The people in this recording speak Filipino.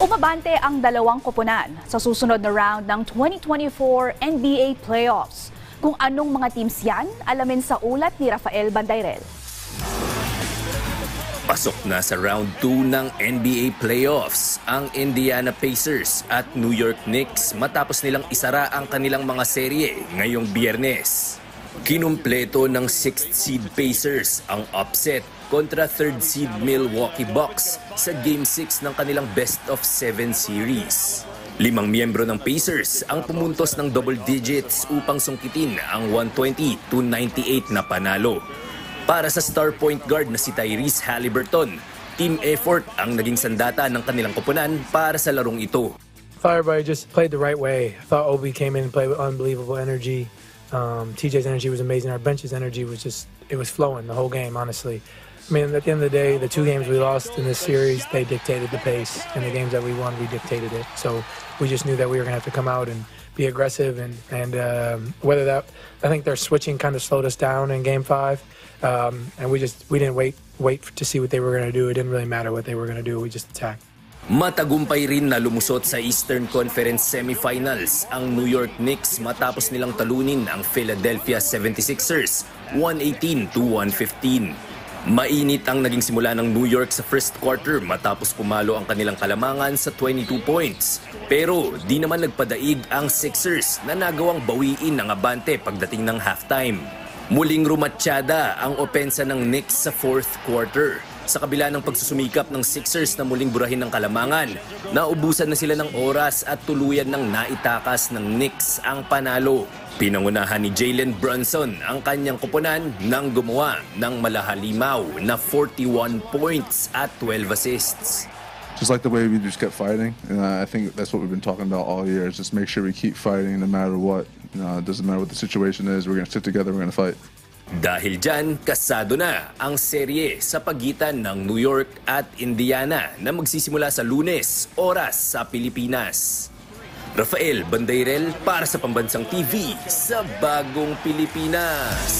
Umabante ang dalawang koponan sa susunod na round ng 2024 NBA Playoffs. Kung anong mga teams yan, alamin sa ulat ni Rafael Bandayrel. Pasok na sa round 2 ng NBA Playoffs ang Indiana Pacers at New York Knicks matapos nilang isara ang kanilang mga serye ngayong Biyernes. Kinumpleto ng 6th seed Pacers ang upset kontra 3rd seed Milwaukee Bucks sa Game 6 ng kanilang best-of-7 series. 5 miyembro ng Pacers ang pumuntos ng double digits upang sungkitin ang 120-98 na panalo. Para sa star point guard na si Tyrese Haliburton, team effort ang naging sandata ng kanilang koponan para sa larong ito. Everybody just played the right way. I thought Obi came in and played with unbelievable energy. TJ's energy was amazing. Our bench's energy was it was flowing the whole game, honestly. I mean, at the end of the day, the 2 games we lost in this series, they dictated the pace. And the games that we won, we dictated it. So we just knew that we were going to have to come out and be aggressive. And whether that, I think their switching kind of slowed us down in Game 5. And we didn't wait to see what they were going to do. It didn't really matter what they were going to do. We just attacked. Matagumpay rin na lumusot sa Eastern Conference Semifinals ang New York Knicks matapos nilang talunin ang Philadelphia 76ers 118-115. Mainit ang naging simula ng New York sa first quarter matapos pumalo ang kanilang kalamangan sa 22 points. Pero di naman nagpadaig ang Sixers na nagawang bawiin ang abante pagdating ng halftime. Muling rumatsyada ang opensa ng Knicks sa fourth quarter. Sa kabila ng pagsusumikap ng Sixers na muling burahin ng kalamangan, naubusan na sila ng oras at tuluyan ng naitakas ng Knicks ang panalo. Pinangunahan ni Jalen Brunson ang kanyang koponan nang gumawa ng malahalimaw na 41 points at 12 assists. Just like the way we just kept fighting, and I think that's what we've been talking about all year, is just make sure we keep fighting no matter what. It doesn't matter what the situation is, we're going to sit together, we're going to fight. Dahil dyan, kasado na ang serye sa pagitan ng New York at Indiana na magsisimula sa Lunes, oras sa Pilipinas. Rafael Bandayrel para sa Pambansang TV sa Bagong Pilipinas.